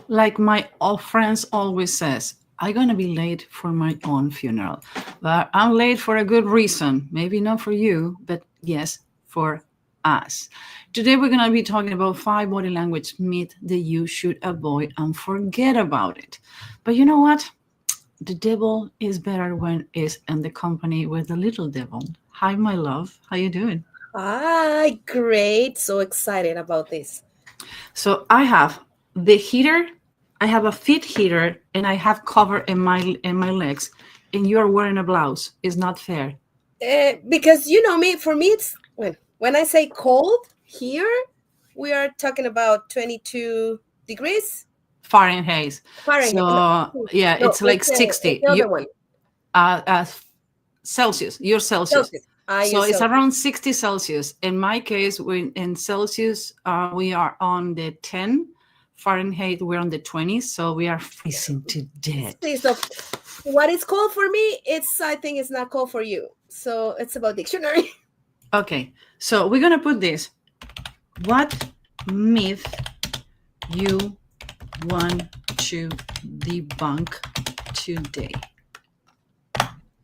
Like my old friends always says, I'm gonna be late for my own funeral. But I'm late for a good reason. Maybe not for you, but yes, for us. Today we're gonna be talking about 5 body language myths that you should avoid and forget about it. But you know what? The devil is better when is in the company with the little devil. Hi, my love. How you doing? Hi, great. So excited about this. So I have the heater, I have a feet heater, and I have cover in my legs, and you are wearing a blouse. It's not fair. Because you know me, for me, it's when I say cold here, we are talking about 22 degrees Fahrenheit. Fahrenheit. No, So yeah, no, it's like it's 60. the You other one. Celsius. You're Celsius. Celsius. I So use it's Celsius. around 60 Celsius. In my case, we in Celsius, we are on the 10. Fahrenheit, we're on the 20s, so we are freezing to death. See, so what is cold for me, it's I think it's not cold for you. So it's about dictionary. Okay, so we're gonna put this. What myth you want to debunk today?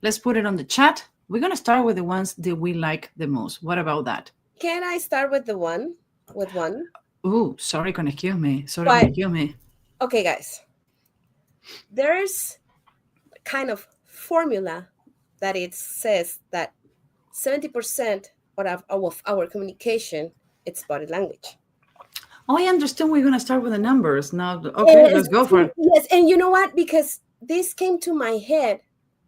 Let's put it on the chat. We're going to start with the ones that we like the most. What about that? Can I start with the one? With one? Ooh, sorry, conectó me. Sorry, But conectó me. okay, guys. There's kind of formula that it says that 70% of our communication it's body language. Oh, I understand we're going to start with the numbers. Now, okay, Yes, let's go for it. yes, and you know what? Because this came to my head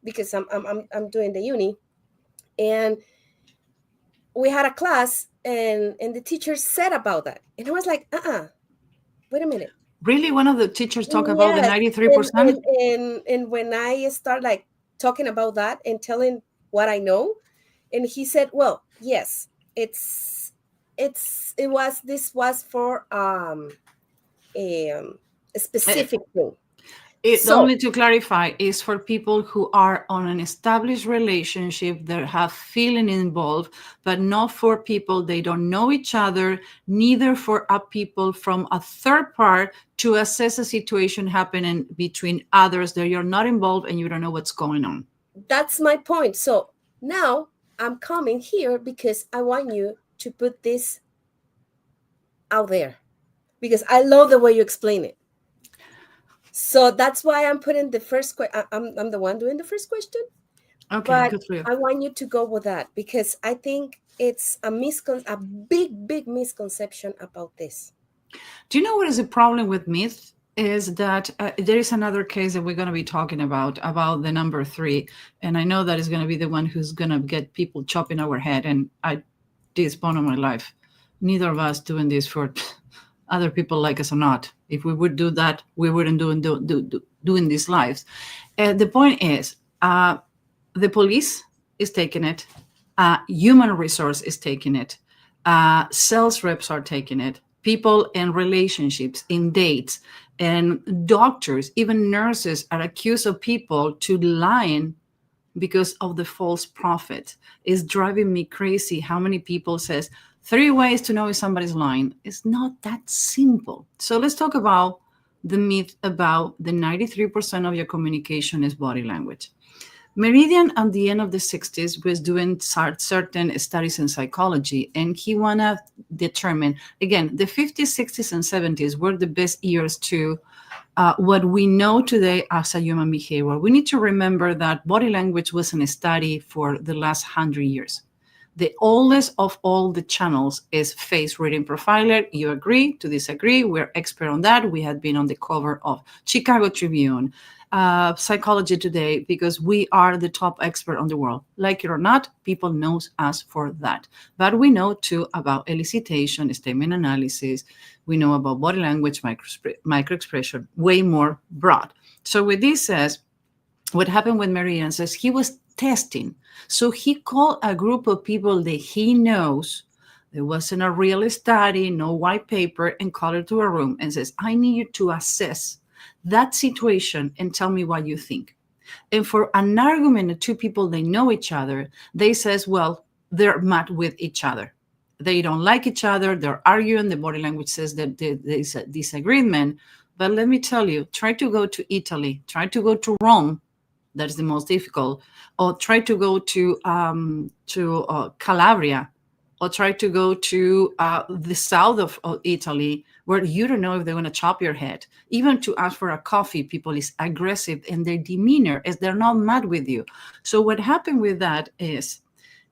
because I'm doing the uni, and we had a class, and the teacher said about that, and I was like, wait a minute. Really? One of the teachers talk about the Yes, and 93%? and and when I start like talking about that and telling what I know, and he said, "Well, yes, it was this was for a Eh, specific thing." It So only to clarify is for people who are on an established relationship that have feeling involved, but not for people they don't know each other, neither for a people from a third part to assess a situation happening between others that you're not involved and you don't know what's going on. that's my point. So now I'm coming here because I want you to put this out there because I love the way you explain it. So that's why I'm putting the first question. I'm the one doing the first question, Okay, but good for you. I want you to go with that because I think it's a big misconception about this. Do you know what is the problem with myth? Is that there is another case that we're going to be talking about the number 3, and I know that is going to be the one who's going to get people chopping our head. And I, this point of my life, neither of us doing this for other people like us or not. If we would do that, we wouldn't doing these lives. The point is, the police is taking it, human resource is taking it, sales reps are taking it, people in relationships, in dates, and doctors, even nurses are accused of people to lying because of the false prophet. It's driving me crazy how many people says 3 ways to know if somebody's lying. It's not that simple. So let's talk about the myth about the 93% of your communication is body language. Meridian at the end of the 60s was doing certain studies in psychology, and he want to determine, again, the 50s, 60s, and 70s were the best years to what we know today as a human behavior. We need to remember that body language wasn't a study for the last 100 years. The oldest of all the channels is face reading profiler. You agree to disagree? We're expert on that. We had been on the cover of Chicago Tribune, Psychology Today, because we are the top expert on the world. Like it or not, people knows us for that. But we know too about elicitation, statement analysis. We know about body language, micro expression, way more broad. So with this says, what happened with Marianne says he was testing. So he called a group of people that he knows. There wasn't a real study, no white paper, and called her to a room and says, I need you to assess that situation and tell me what you think. And for an argument of two people, they know each other, they says, well, they're mad with each other. They don't like each other. They're arguing. The body language says that there's a disagreement. But let me tell you, try to go to Italy, try to go to Rome. That is the most difficult. Or try to go to Calabria, or try to go to the south of Italy, where you don't know if they're going to chop your head. Even to ask for a coffee, people is aggressive, and their demeanor is they're not mad with you. So what happened with that is,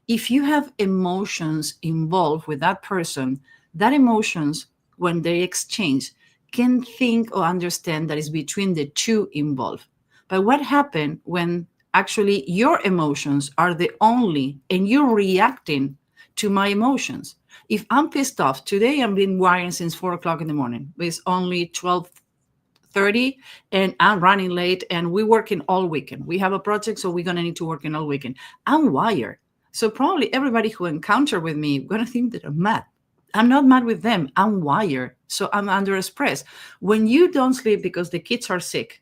if you have emotions involved with that person, that emotions, when they exchange, can think or understand that it's between the two involved. But what happened when actually your emotions are the only, and you're reacting to my emotions? If I'm pissed off today, I've been wiring since 4 o'clock in the morning. It's only 12:30 and I'm running late, and we're working all weekend. We have a project, so we're going to need to work in all weekend. I'm wired. So probably everybody who encounter with me going to think that I'm mad. I'm not mad with them. I'm wired. So I'm under stress. When you don't sleep because the kids are sick,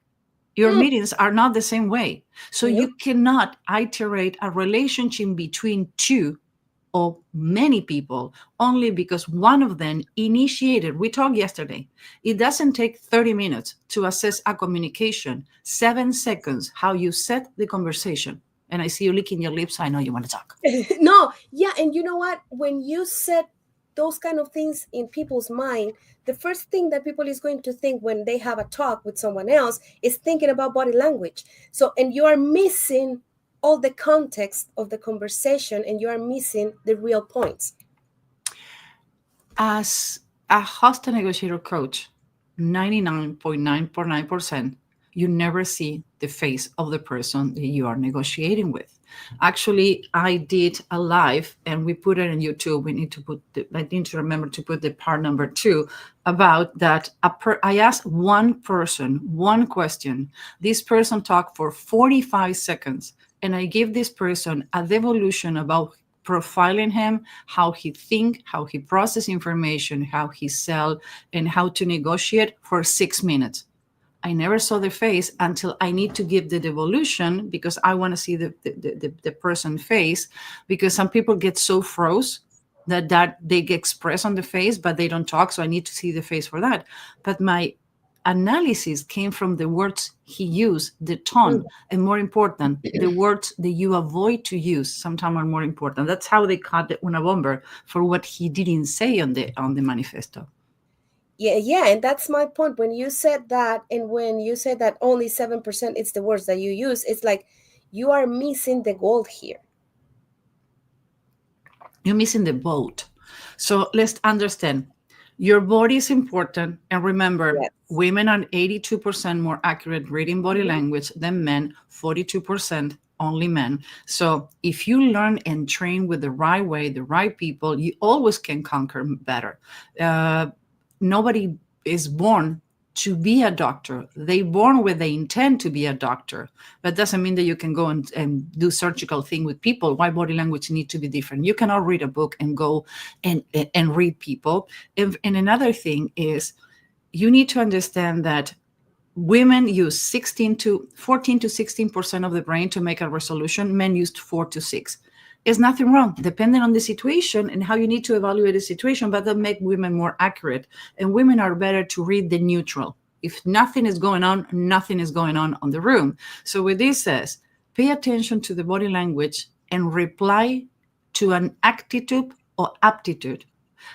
your meetings are not the same way. So you cannot iterate a relationship between two or many people only because one of them initiated. We talked yesterday. It doesn't take 30 minutes to assess a communication. 7 seconds, how you set the conversation. And I see you licking your lips. I know you want to talk. No, yeah. And you know what? When you set those kind of things in people's mind, the first thing that people is going to think when they have a talk with someone else is thinking about body language. So, and you are missing all the context of the conversation, and you are missing the real points. As a hostile negotiator coach, 99.9% you never see the face of the person that you are negotiating with. Actually, I did a live, and we put it on YouTube. I need to remember to put the part number 2 about that. I asked one person one question. This person talked for 45 seconds, and I give this person a devolution about profiling him, how he think, how he process information, how he sell, and how to negotiate for 6 minutes. I never saw the face until I need to give the devolution, because I want to see the person face, because some people get so froze that they get express on the face, but they don't talk. So I need to see the face for that. But my analysis came from the words he used, the tone, and more important, the words that you avoid to use sometimes are more important. That's how they caught the Una Bomber for what he didn't say on the manifesto. Yeah, and that's my point. When you said that, and when you said that only 7% is the words that you use, it's like you are missing the gold here. You're missing the boat. So let's understand. Your body is important. And remember, yes, women are 82% more accurate reading body language than men, 42% only men. So if you learn and train with the right way, the right people, you always can conquer better. Nobody is born to be a doctor. They born with the intent to be a doctor. But doesn't mean that you can go and do surgical thing with people. Why body language need to be different? You cannot read a book and go and read people. And another thing is, you need to understand that women use 14 to 16% of the brain to make a resolution. Men used 4 to 6. There's nothing wrong, depending on the situation and how you need to evaluate the situation, but that make women more accurate. And women are better to read the neutral. If nothing is going on, nothing is going on the room. So what this says, pay attention to the body language and reply to an attitude or aptitude.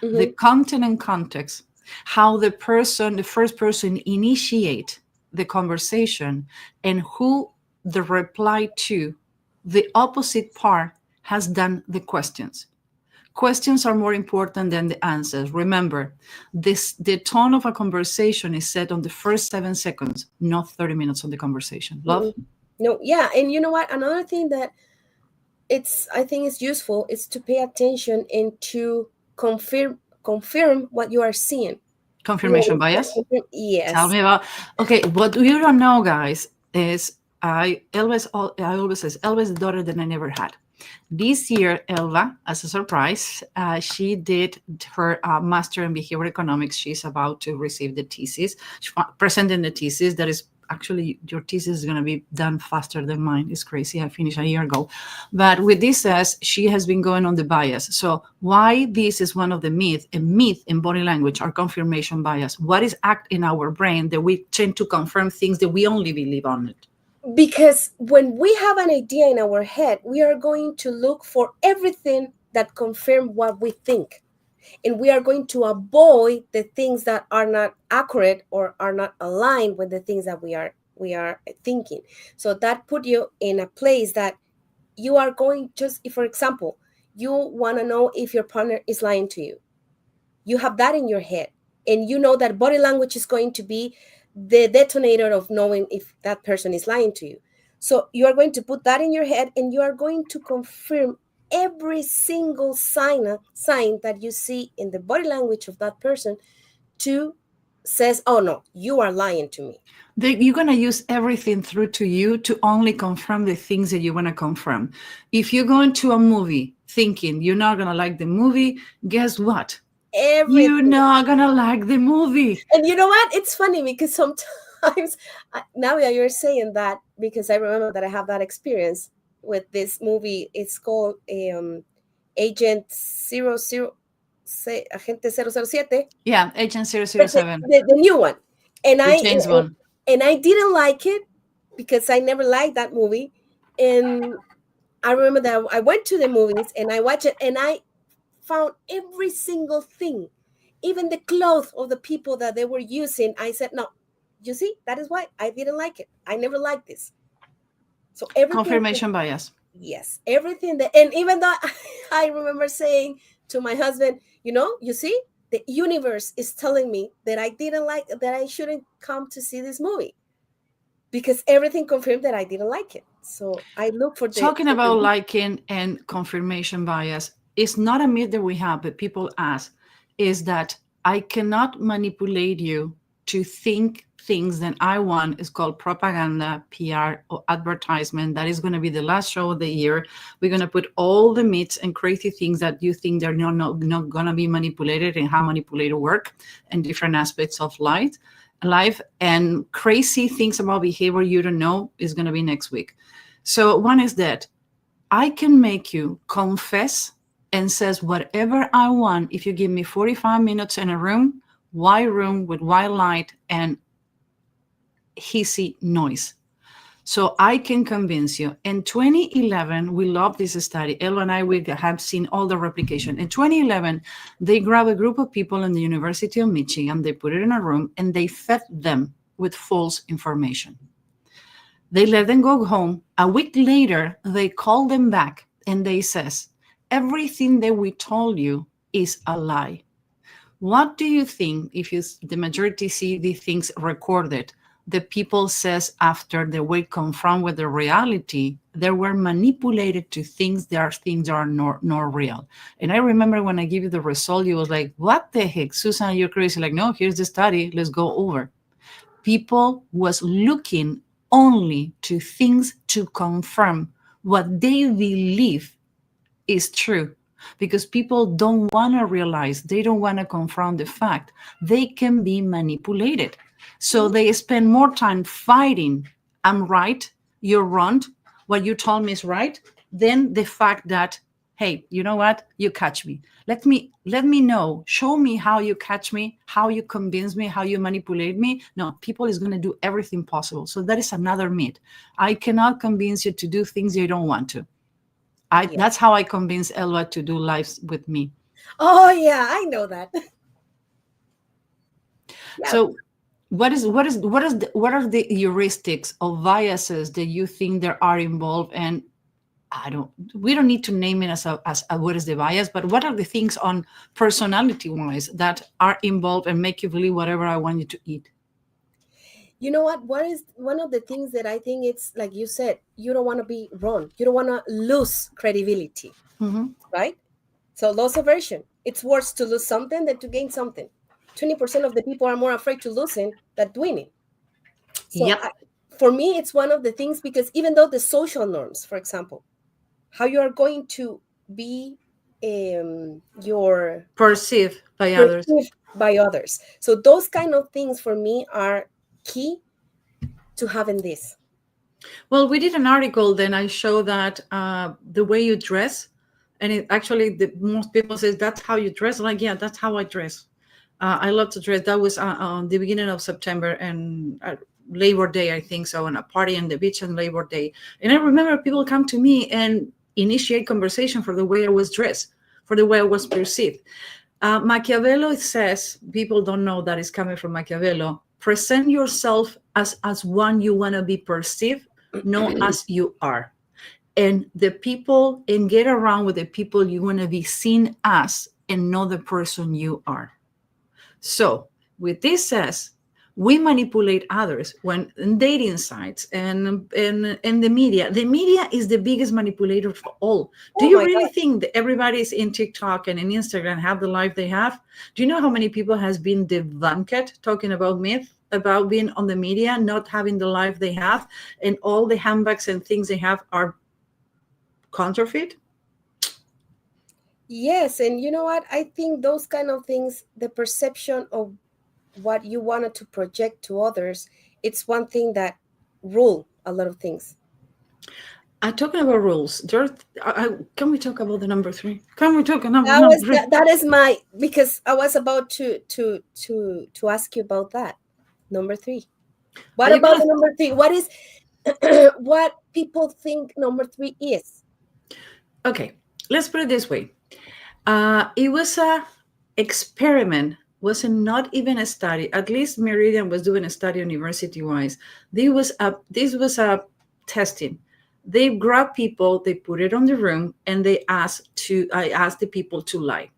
Mm-hmm. The content and context, how the first person initiate the conversation, and who the reply to, the opposite part has done the questions. Questions are more important than the answers. Remember, the tone of a conversation is set on the first 7 seconds, not 30 minutes of the conversation. Love? Mm-hmm. No, yeah. And you know what? Another thing that I think is useful is to pay attention and to confirm what you are seeing. Confirmation bias? Yes. Tell me about. Okay, what you don't know, guys, is I always says Elva is the daughter that I never had. This year, Elva, as a surprise, she did her master in behavioral economics. She's about to receive the thesis, presenting the thesis that is actually your thesis is going to be done faster than mine. It's crazy. I finished a year ago. But with this says, she has been going on the bias. So why this is one of the myth, a myth in body language or confirmation bias. What is act in our brain that we tend to confirm things that we only believe on it? Because when we have an idea in our head, we are going to look for everything that confirm what we think. And we are going to avoid the things that are not accurate or are not aligned with the things that we are thinking. So that put you in a place that you are going, just if, for example, you want to know if your partner is lying to you. You have that in your head, and you know that body language is going to be the detonator of knowing if that person is lying to you. So you are going to put that in your head, and you are going to confirm every single sign that you see in the body language of that person to says, oh no, you are lying to me. You're going to use everything through to you to only confirm the things that you want to confirm. If you go into a movie thinking you're not going to like the movie, guess what? Everything. You're not going to like the movie. And you know what? It's funny because sometimes, now that you're saying that, because I remember that I have that experience with this movie. It's called Agent 00, Agente 007. Yeah, Agent 007. The new one. And James Bond. And I didn't like it because I never liked that movie. And I remember that I went to the movies and I watched it, and I found every single thing, even the clothes of the people that they were using. I said, no, you see, that is why I didn't like it. I never liked this. So everything. Confirmation bias. Yes, everything that, and even though I remember saying to my husband, you see, the universe is telling me that I didn't like, that I shouldn't come to see this movie, because everything confirmed that I didn't like it. So I look for talking about liking and confirmation bias. It's not a myth that we have, but people ask, is that I cannot manipulate you to think things that I want. Is called propaganda, PR, or advertisement. That is going to be the last show of the year. We're going to put all the myths and crazy things that you think they're not going to be manipulated, and how manipulator work and different aspects of life, and crazy things about behavior you don't know is going to be next week. So one is that I can make you confess and says whatever I want if you give me 45 minutes in a room, white room with white light and hissy noise. So I can convince you. In 2011, we love this study. Ella and I, we have seen all the replication. In 2011, they grabbed a group of people in the University of Michigan, they put it in a room, and they fed them with false information. They let them go home. A week later, they call them back and they says, everything that we told you is a lie. What do you think if the majority see these things recorded? The people says after they were confronted with the reality, they were manipulated to think things are not real. And I remember when I give you the result, you was like, what the heck, Susan, you're crazy. Like, no, here's the study. Let's go over. People was looking only to things to confirm what they believe is true, because people don't want to realize, they don't want to confront the fact they can be manipulated. So they spend more time fighting, I'm right, you're wrong, what you told me is right, than the fact that, hey, you know what, you catch me. Let me know, show me how you catch me, how you convince me, how you manipulate me. No, people is going to do everything possible. So that is another myth. I cannot convince you to do things you don't want to. That's how I convince Elva to do lives with me. Oh yeah, I know that. Yeah. So what are the heuristics or biases that you think there are involved? And we don't need to name it as what is the bias, but what are the things on personality wise that are involved and make you believe whatever I want you to eat? You know what is one of the things that I think, it's like you said, you don't want to be wrong. You don't want to lose credibility, right? So loss aversion, it's worse to lose something than to gain something. 20% of the people are more afraid to losing than winning. So for me, it's one of the things, because even though the social norms, for example, how you are going to be your perceived by others. So those kind of things for me are key to having this? Well, we did an article, then I show that the way you dress, and it actually, most people say, that's how you dress. Like, yeah, that's how I dress. I love to dress. That was on the beginning of September and Labor Day, I think so, on a party on the beach on Labor Day. And I remember people come to me and initiate conversation for the way I was dressed, for the way I was perceived. Machiavelli says, people don't know that it's coming from Machiavelli, present yourself as one you want to be perceived, not as you are. And get around with the people you want to be seen as, and not the person you are. So with this says, we manipulate others when in dating sites and the media. The media is the biggest manipulator for all. Do you really think that everybody's in TikTok and in Instagram have the life they have? Do you know how many people has been debunked talking about myth, about being on the media, not having the life they have, and all the handbags and things they have are counterfeit? Yes, and you know what? I think those kind of things, the perception of what you wanted to project to others, it's one thing that rule a lot of things. Talking about rules, can we talk about the number 3? Can we talk about that is my, because I was about to ask you about that. Number 3. What about the number 3? What is what people think number 3 is? Okay, let's put it this way. It was a experiment, was not even a study. At least Meridian was doing a study university-wise. This was a testing. They grabbed people, they put it on the room, and I asked the people to lie.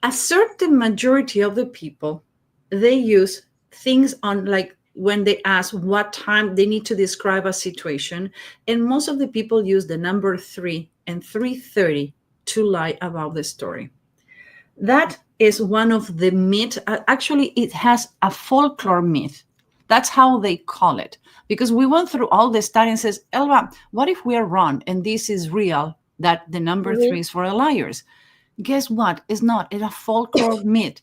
A certain majority of the people, they use things on, like when they ask what time they need to describe a situation, and most of the people use the number 3 and 3:30 to lie about the story. That is one of the myths. Actually, it has a folklore myth. That's how they call it. Because we went through all the study and says, Elba, what if we are wrong and this is real, that the number 3 is for liars? Guess what? It's not. It's a folklore myth.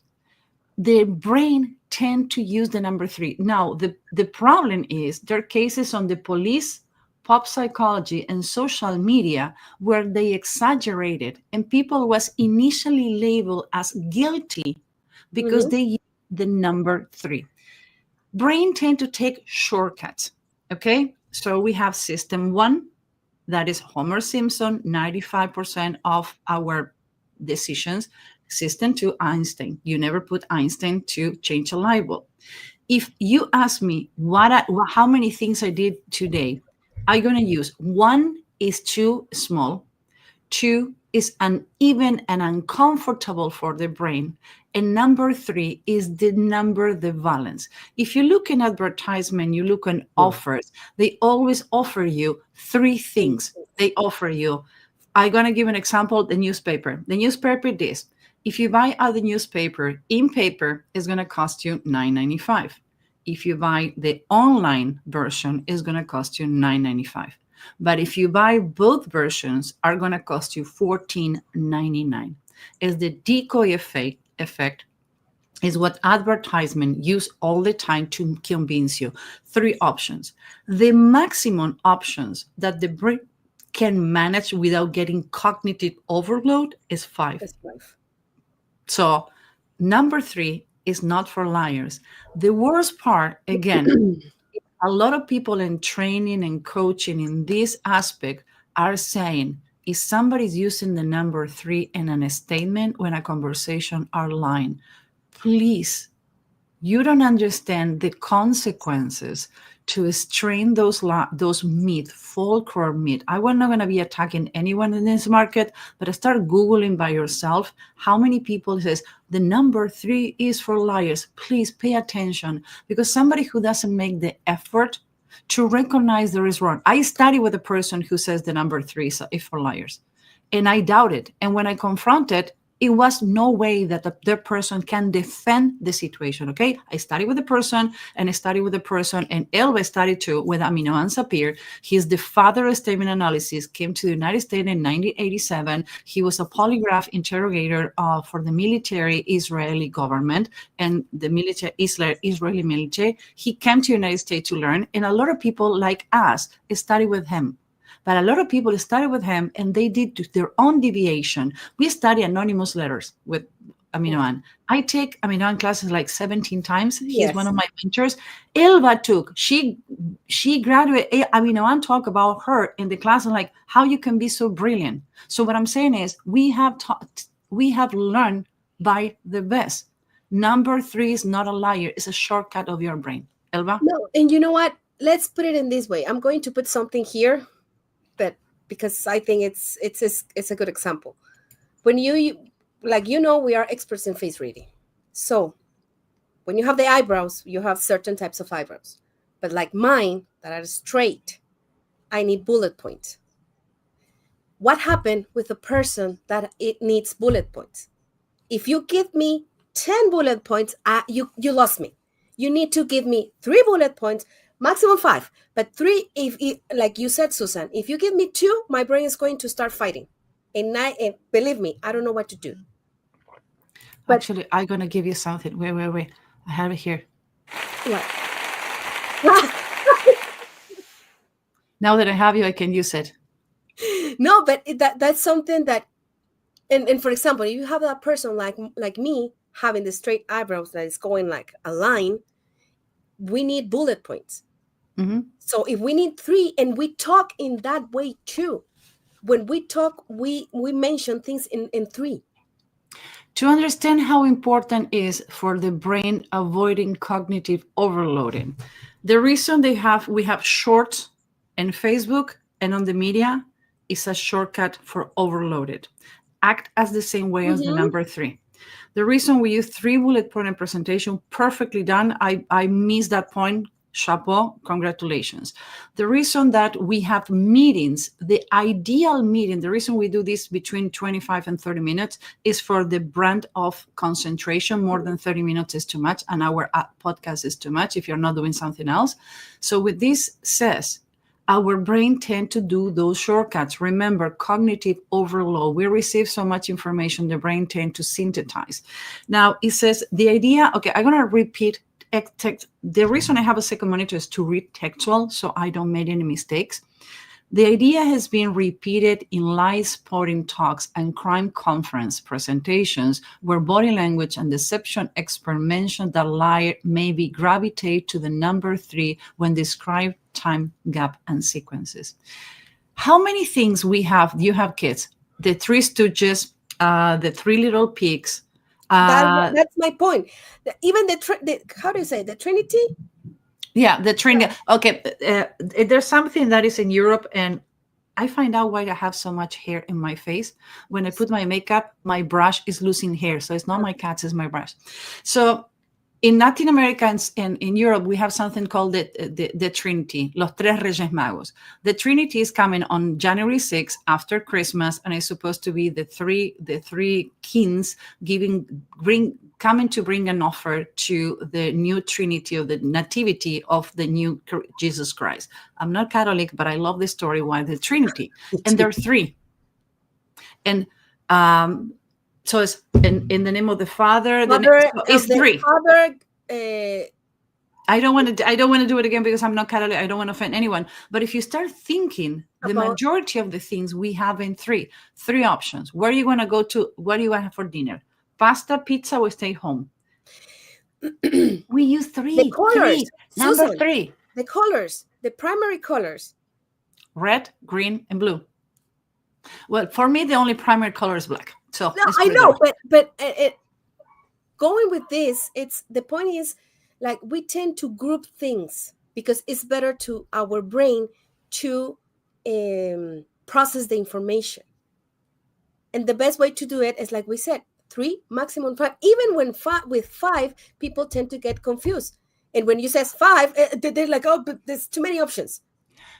The brain tend to use the number 3. Now, the problem is there are cases on the police, pop psychology, and social media where they exaggerated, and people was initially labeled as guilty because they used the number 3. Brain tend to take shortcuts. Okay, so we have system 1, that is Homer Simpson, 95% of our decisions. System 2, Einstein. You never put Einstein to change a light bulb. If you ask me how many things I did today, I'm going to use 1 is too small, 2 is uneven and uncomfortable for the brain, and number 3 is the number, the balance. If you look in advertisement, you look on offers, they always offer you 3 things. They offer you, I'm going to give an example, the newspaper. The newspaper this. If you buy the newspaper in paper, it's going to cost you $9.95. If you buy the online version, it's going to cost you $9.95. But if you buy both versions, are going to cost you $14.99. Is the decoy effect is what advertisement use all the time to convince you. 3 options. The maximum options that the brain can manage without getting cognitive overload is 5. That's 5. So number 3 is not for liars. The worst part, again, a lot of people in training and coaching in this aspect are saying, if somebody's using the number 3 in a statement when a conversation are lying, please, you don't understand the consequences to strain those myth, folklore myth. I was not going to be attacking anyone in this market, but start Googling by yourself how many people says the number 3 is for liars. Please pay attention, because somebody who doesn't make the effort to recognize there is wrong. I study with a person who says the number 3 is for liars, and I doubt it. And when I confront it, it was no way that the person can defend the situation. Okay, I studied with the person, and Elva studied too when amino acids appeared. He's the father of statement analysis, came to the United States in 1987. He was a polygraph interrogator for the military Israeli government and the military Israeli military. He came to the United States to learn, and a lot of people like us studied with him. But a lot of people started with him and they did their own deviation. We study anonymous letters with amino acid. I take amino acid classes like 17 times. He's one of my mentors. Elva took, she graduated amino acid, talk about her in the class and like how you can be so brilliant. So what I'm saying is we have learned by the best. Number 3 is not a liar. It's a shortcut of your brain. Elva? No, and you know what? Let's put it in this way. I'm going to put something here, but because I think it's a good example. When you like, we are experts in face reading. So when you have the eyebrows, you have certain types of eyebrows. But like mine that are straight, I need bullet points. What happened with a person that it needs bullet points? If you give me 10 bullet points, you lost me. You need to give me 3 bullet points, maximum 5. But 3, if like you said, Susan, if you give me 2, my brain is going to start fighting. And believe me, I don't know what to do. But actually, I'm going to give you something. Wait. I have it here. What? Now that I have you, I can use it. No, but that's something that, and for example, if you have that person like me having the straight eyebrows that is going like a line, we need bullet points. Mm-hmm. So if we need 3, and we talk in that way too, when we talk, we mention things in 3. To understand how important it is for the brain avoiding cognitive overloading, the reason we have shorts in Facebook and on the media is a shortcut for overloaded. Act as the same way as the number 3. The reason we use 3 bullet point in presentation, perfectly done. I missed that point. Chapeau, congratulations. The reason that we have meetings, the ideal meeting, the reason we do this between 25 and 30 minutes is for the brand of concentration. More than 30 minutes is too much, and our podcast is too much if you're not doing something else. So with this says, our brain tend to do those shortcuts. Remember, cognitive overload. We receive so much information, the brain tend to synthesize. Now, it says the idea, okay, I'm going to repeat. The reason I have a second monitor is to read textual so I don't make any mistakes. The idea has been repeated in live sporting talks and crime conference presentations where body language and deception expert mentioned that liar maybe gravitate to the number 3 when describe time gap and sequences. How many things we have? You have kids, the 3 Stooges, the 3 Little Pigs. That's my point. Even how do you say, the Trinity? Yeah, the Trinity. Okay, there's something that is in Europe, and I find out why I have so much hair in my face. When I put my makeup, my brush is losing hair. So it's not my cats, it's my brush. So in Latin America and in Europe, we have something called the Trinity, Los Tres Reyes Magos. The Trinity is coming on January 6th after Christmas, and it's supposed to be the three kings coming to bring an offer to the new Trinity of the nativity of the new Jesus Christ. I'm not Catholic, but I love the story why the Trinity. And there are 3. And so it's in the name of the Father. It's 3. Father, I don't want to do it again because I'm not Catholic. I don't want to offend anyone. But if you start thinking, the majority of the things we have in 3 options. Where are you going to go to? What do you want to have for dinner? Pasta, pizza, or stay home? We use 3. The colors. Number Susan, 3. The colors. The primary colors. Red, green, and blue. Well, for me, the only primary color is black. So no, I know, but going with this, the point is, like, we tend to group things because it's better to our brain to process the information. And the best way to do it is, like we said, 3, maximum 5. Even when with 5, people tend to get confused. And when you say 5, they're like, oh, but there's too many options.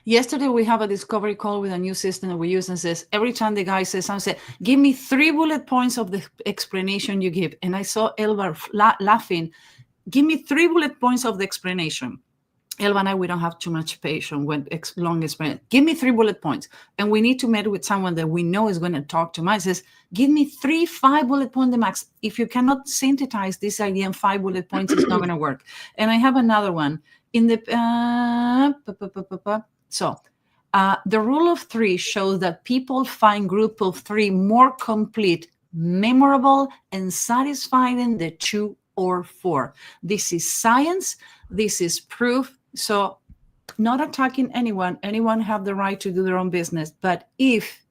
Yesterday, we have a discovery call with a new system that we use, and says every time the guy says something, say, give me 3 bullet points of the explanation you give. And I saw Elva laughing. Give me 3 bullet points of the explanation. Elva and I, we don't have too much patience when long explanation. Give me 3 bullet points. And we need to meet with someone that we know is going to talk to us. Says, give me 3, 5 bullet points the max. If you cannot synthesize this idea in 5 bullet points, it's not going to work. And I have another one. In the the rule of 3 shows that people find group of 3 more complete, memorable, and satisfying than the 2 or 4. This is science. This is proof. So not attacking anyone. Anyone have the right to do their own business. But if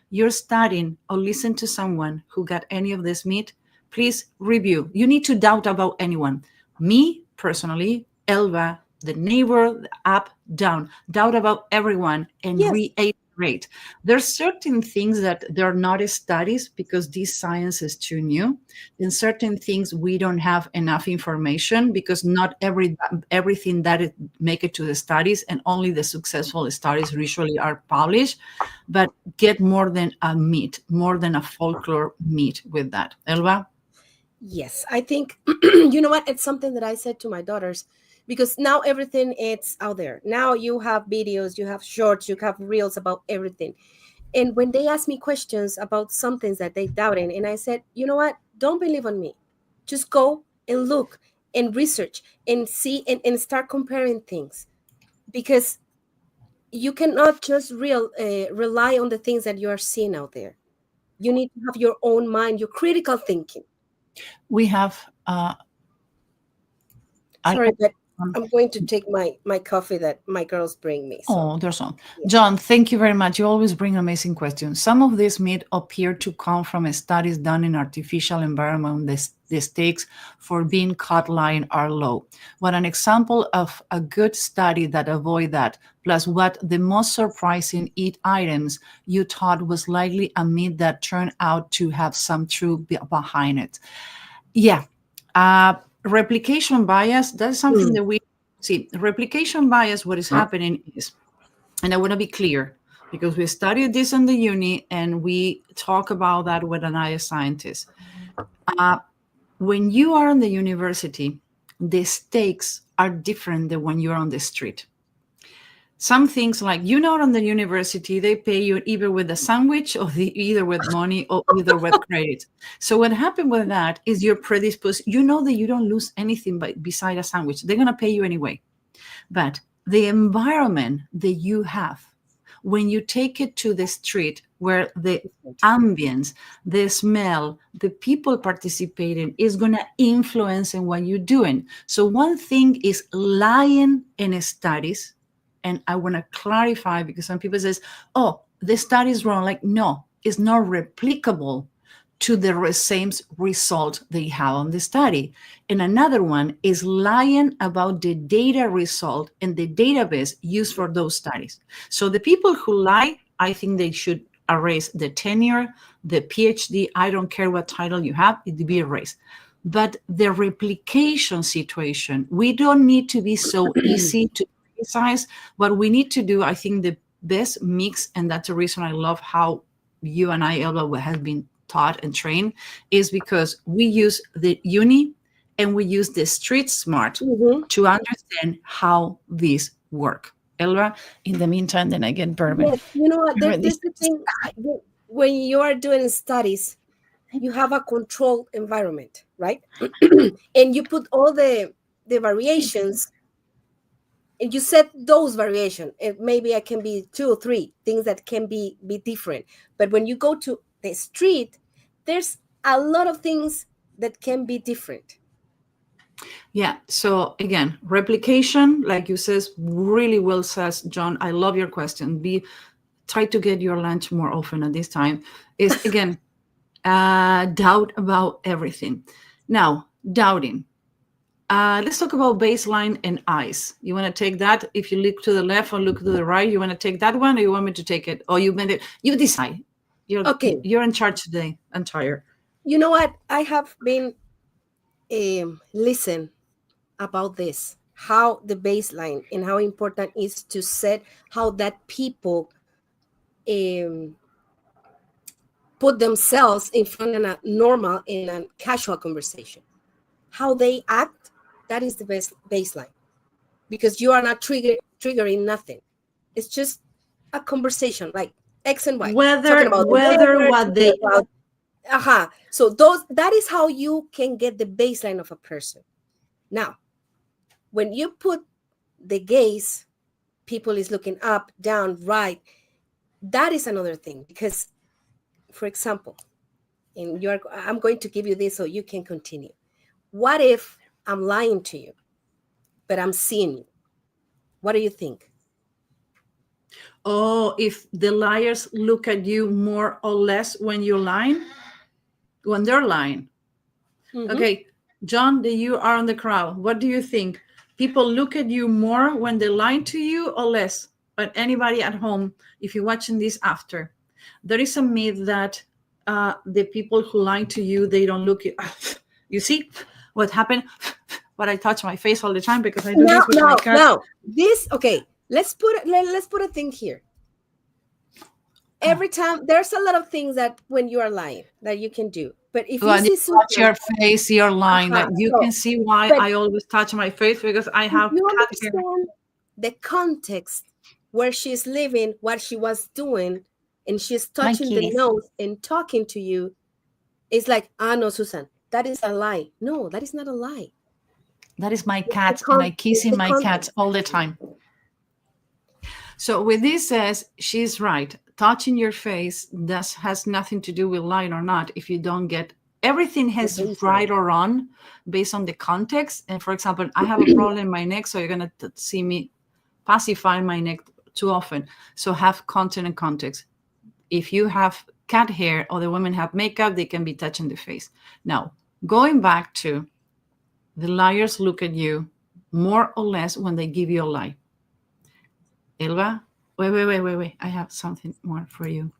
you're studying or listen to someone who got any of this meat, please review. You need to doubt about anyone. Me, personally, Elva, the neighbor, up, down, doubt about everyone, and reiterate. There's certain things that they're not studies because this science is too new. And certain things we don't have enough information because not everything that make it to the studies, and only the successful studies usually are published. But get more than a myth, more than a folklore myth with that. Elva? Yes, I think, you know what? It's something that I said to my daughters, because now everything it's out there. Now you have videos, you have shorts, you have reels about everything. And when they ask me questions about some things that they doubted, and I said, you know what? Don't believe on me. Just go and look and research and see and start comparing things. Because you cannot just rely on the things that you are seeing out there. You need to have your own mind, your critical thinking. We have... Sorry, but I'm going to take my coffee that my girls bring me. So. Oh, there's one. Yeah. John, thank you very much. You always bring amazing questions. Some of these myths appear to come from studies done in artificial environment. The stakes for being caught lying are low. What an example of a good study that avoid that, plus what the most surprising items you thought was likely a myth that turned out to have some truth behind it. Yeah. Replication bias, that's something that we see. Replication bias, what is happening is, and I want to be clear, because we studied this in the uni and we talk about that with another scientist. When you are in the university, the stakes are different than when you're on the street. Some things like, on the university, they pay you either with a sandwich or either with money or either with credit. So what happened with that is you're predisposed. You know that you don't lose anything beside a sandwich. They're going to pay you anyway. But the environment that you have, when you take it to the street where the ambience, the smell, the people participating is going to influence in what you're doing. So one thing is lying in studies. And I want to clarify, because some people says, oh, the study is wrong. Like, no, it's not replicable to the same result they have on the study. And another one is lying about the data result and the database used for those studies. So the people who lie, I think they should erase the tenure, the PhD, I don't care what title you have, it be erased. But the replication situation, we don't need to be so easy to criticize. What we need to do, I think the best mix, and that's the reason I love how you and I, Elva, have been taught and trained, is because we use the uni and we use the street smart to understand how these work. Elva, in the meantime, then I get bourbon. Yes, you know what? There's the thing, when you are doing studies, you have a controlled environment, right? And you put all the variations, and you set those variations. Maybe it can be 2 or 3 things that can be different. But when you go to the street, there's a lot of things that can be different. Yeah. So again, replication, like you says, really well says, John. I love your question. Try to get your lunch more often at this time. Is again, doubt about everything. Now, doubting. Let's talk about baseline and eyes. You want to take that? If you look to the left or look to the right, you want to take that one, or you want me to take it? Or you decide. Okay. You're in charge today, entire. You know what? I have been listen about this how the baseline and how important is to set how that people put themselves in front of a normal in a casual conversation. How they act, that is the best baseline, because you are not triggering nothing. It's just a conversation like X and Y, talking about the weather, what they about so that is how you can get the baseline of a person. Now, when you put the gaze, people is looking up, down, right, that is another thing. Because, for example, I'm going to give you this so you can continue. What if I'm lying to you, but I'm seeing you? What do you think? Oh, if the liars look at you more or less when you're lying, when they're lying. Okay, John, you are on the crowd. What do you think? People look at you more when they're lying to you or less? But anybody at home, if you're watching this after, there is a myth that the people who lie to you, they don't look at you. See what happened? But I touch my face all the time because I do this with my cat. No, this, okay, let's put a thing here. Every time, there's a lot of things that when you are lying that you can do. But if you see touch your face, you're lying. That you can see why I always touch my face, because I have you understand the context where she's living, what she was doing, and she's touching the nose and talking to you. It's like, no, Susan, that is a lie. No, that is not a lie. That is my cat, and I kissing my cats all the time. So with this says, she's right. Touching your face has nothing to do with lying or not. If you don't get, everything has right or wrong based on the context. And for example, I have a problem in my neck, so you're going to see me pacify my neck too often. So have content and context. If you have cat hair or the women have makeup, they can be touching the face. Now, going back to the liars look at you more or less when they give you a lie. Elba, wait. I have something more for you.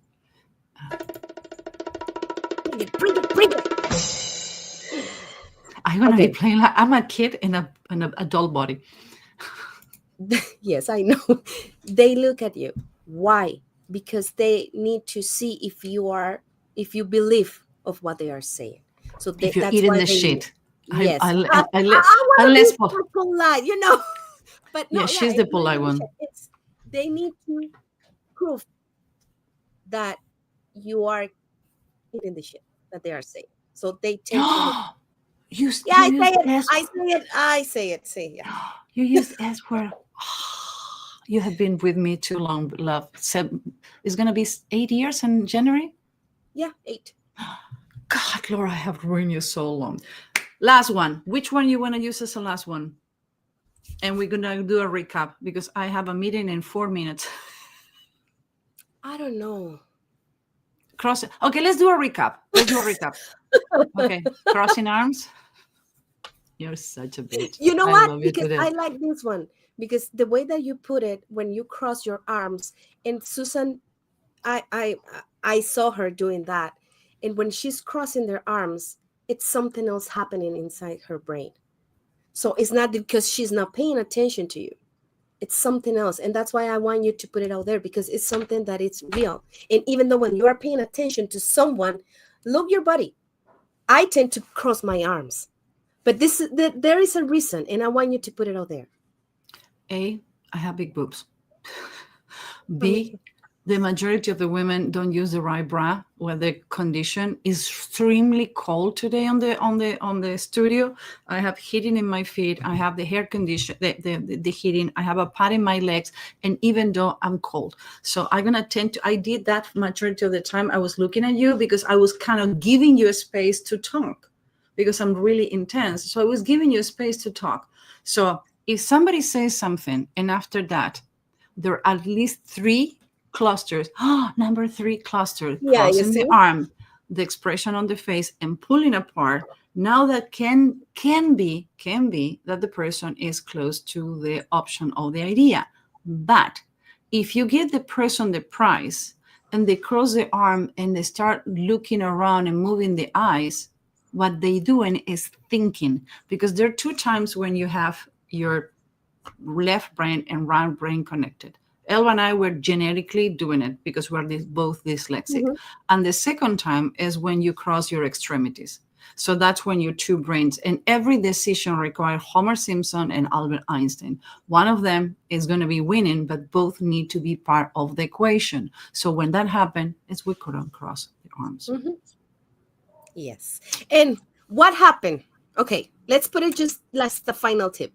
Bring it. I'm going to be playing like I'm a kid in an adult body. Yes, I know. They look at you. Why? Because they need to see if you believe of what they are saying. So if you're eating the shit. Yes. I want to be polite, you know. But no, yeah, she's the polite one. They need to prove that you are eating the shit that they are saying. So they tend to. I say it. Say yeah. You use S word. You have been with me too long, love. It's gonna be 8 years in January. Yeah, 8. God, Laura, I have ruined you so long. Last one. Which one you want to use as the last one? And we're gonna do a recap because I have a meeting in 4 minutes. I don't know. Okay, let's do a recap. Okay, crossing arms. You're such a bitch. You know what? Because I like this one. Because the way that you put it, when you cross your arms, and Susan, I saw her doing that. And when she's crossing their arms, it's something else happening inside her brain. So it's not because she's not paying attention to you. It's something else. And that's why I want you to put it out there, because it's something that it's real. And even though when you are paying attention to someone, look your body. I tend to cross my arms. But there is a reason, and I want you to put it out there. A, I have big boobs. B, the majority of the women don't use the right bra when the condition is extremely cold today on the studio. I have heating in my feet. I have the hair condition, the heating. I have a pad in my legs, and even though I'm cold, so I'm gonna I did that majority of the time. I was looking at you because I was kind of giving you a space to talk, because I'm really intense. So I was giving you a space to talk. So if somebody says something and after that, there are at least 3 clusters, number 3 cluster, crossing the arm, the expression on the face, and pulling apart, now that can be that the person is close to the option of the idea. But if you give the person the prize and they cross the arm and they start looking around and moving the eyes, what they doing is thinking, because there are 2 times when you have your left brain and right brain connected. Elva and I were genetically doing it because we're both dyslexic. Mhm. And the second time is when you cross your extremities. So that's when your two brains, and every decision requires Homer Simpson and Albert Einstein. One of them is going to be winning, but both need to be part of the equation. So when that happens, it's we couldn't cross the arms. Mhm. Yes. And what happened? Okay, let's put it just as the final tip.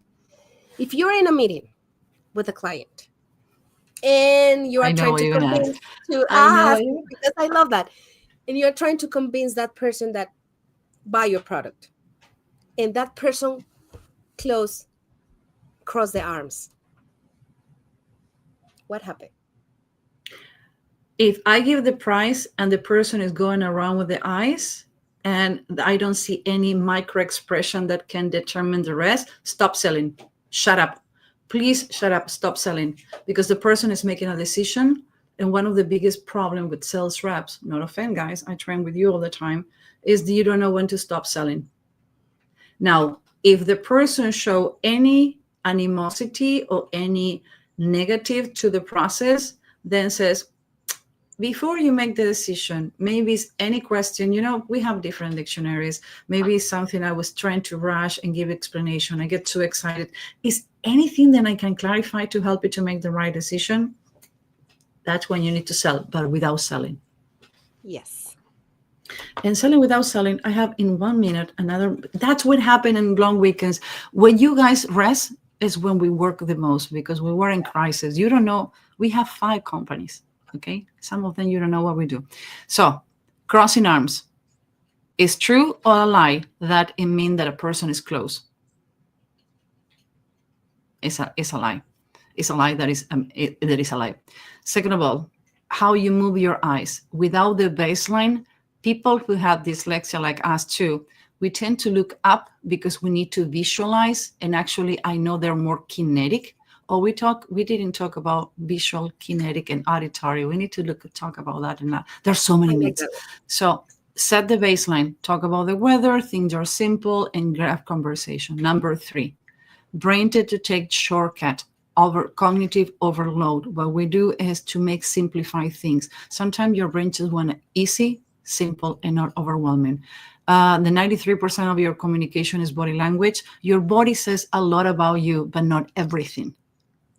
If you're in a meeting with a client and you I are know trying what to you're gonna convince ask. to I know ask, it. because I love that, and you're trying to convince that person that buy your product, and that person cross their arms. What happened? If I give the price and the person is going around with the eyes and I don't see any micro expression that can determine the rest, stop selling. Shut up. Please shut up. Stop selling, because the person is making a decision. And one of the biggest problem with sales reps, not offend guys, I train with you all the time, is that you don't know when to stop selling. Now, if the person show any animosity or any negative to the process, then says, before you make the decision, maybe it's any question, we have different dictionaries. Maybe it's something I was trying to rush and give explanation. I get too excited. Is anything that I can clarify to help you to make the right decision? That's when you need to sell, but without selling. Yes. And selling without selling, I have in 1 minute another. That's what happened in long weekends. When you guys rest is when we work the most, because we were in crisis. You don't know. We have 5 companies. Okay. Some of them you don't know what we do. So crossing arms is true or a lie that it means that a person is close. It's a lie. It's a lie that is a lie. Second of all, how you move your eyes without the baseline. People who have dyslexia, like us too, we tend to look up because we need to visualize. And actually, I know they're more kinetic. Or we didn't talk about visual, kinetic, and auditory. We need to talk about that and that. There's so many myths. So set the baseline. Talk about the weather. Things are simple and grab conversation. Number 3, brain tend to take shortcut. Cognitive overload. What we do is to make simplify things. Sometimes your brain just want easy, simple, and not overwhelming. The 93% of your communication is body language. Your body says a lot about you, but not everything.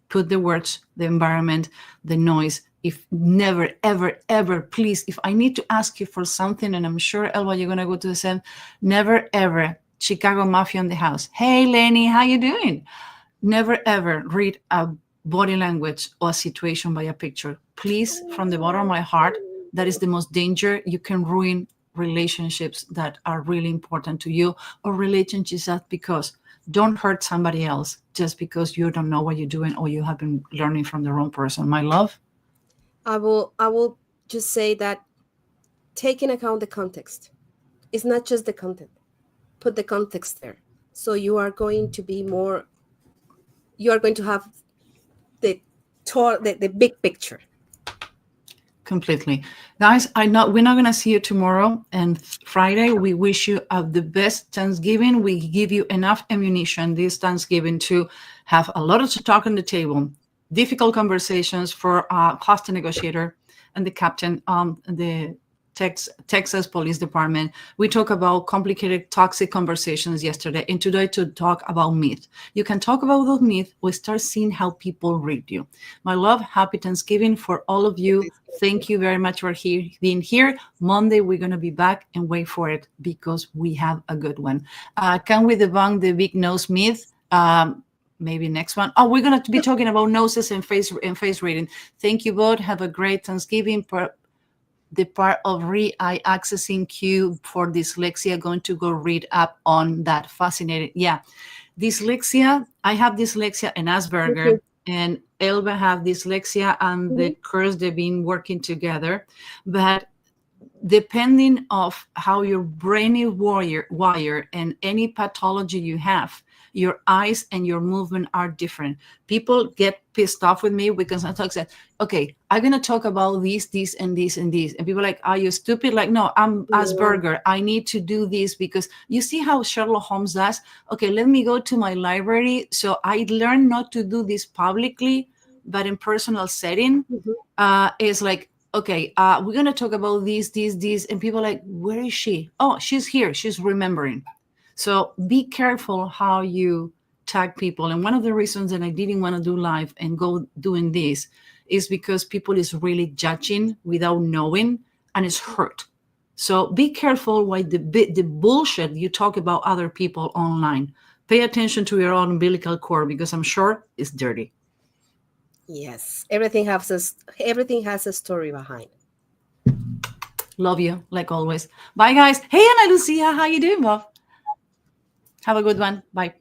Put the words, the environment, the noise. If never, ever, ever, please, if I need to ask you for something, and I'm sure, Elva, you're going to go to the same, never, ever, Chicago Mafia in the house. Hey, Lenny, how you doing? Never, ever read a body language or a situation by a picture. Please, from the bottom of my heart, that is the most danger. You can ruin relationships that are really important to you, or relationships that because don't hurt somebody else just because you don't know what you're doing or you have been learning from the wrong person. My love? I will just say that take in account the context. It's not just the content. Put the context there. So you are going to have the big picture. Completely. Guys, we're not going to see you tomorrow and Friday. We wish you the best Thanksgiving. We give you enough ammunition this Thanksgiving to have a lot to talk on the table. Difficult conversations for a hostage negotiator and the captain, the Texas Police Department. We talk about complicated, toxic conversations yesterday, and today to talk about myth. You can talk about those myths. We start seeing how people read you. My love, happy Thanksgiving for all of you. Thank you very much for being here. Monday, we're going to be back, and wait for it because we have a good one. Can we debunk the big nose myth? Maybe next one. Oh, we're going to be talking about noses and face reading. Thank you both. Have a great Thanksgiving. The part of eye accessing cue for dyslexia, going to go read up on that. Fascinating. Yeah. Dyslexia. I have dyslexia and Asperger, and Elva have dyslexia and the curse. They've been working together. But depending of how your brain is wired and any pathology you have, your eyes and your movement are different. People get pissed off with me because I talk said, okay, I'm gonna talk about this, and this, and this. And people are like, are you stupid? Like, no, I'm Asperger. I need to do this because you see how Sherlock Holmes does? Okay, let me go to my library. So I learned not to do this publicly, but in personal setting. Is like, okay, we're gonna talk about this, and people are like, where is she? Oh, she's here, she's remembering. So be careful how you tag people. And one of the reasons that I didn't want to do live and go doing this is because people is really judging without knowing, and it's hurt. So be careful why the bullshit you talk about other people online. Pay attention to your own umbilical cord, because I'm sure it's dirty. Yes, everything has a story behind. Love you, like always. Bye, guys. Hey, Ana Lucia, how you doing, Bob? Have a good one. Bye.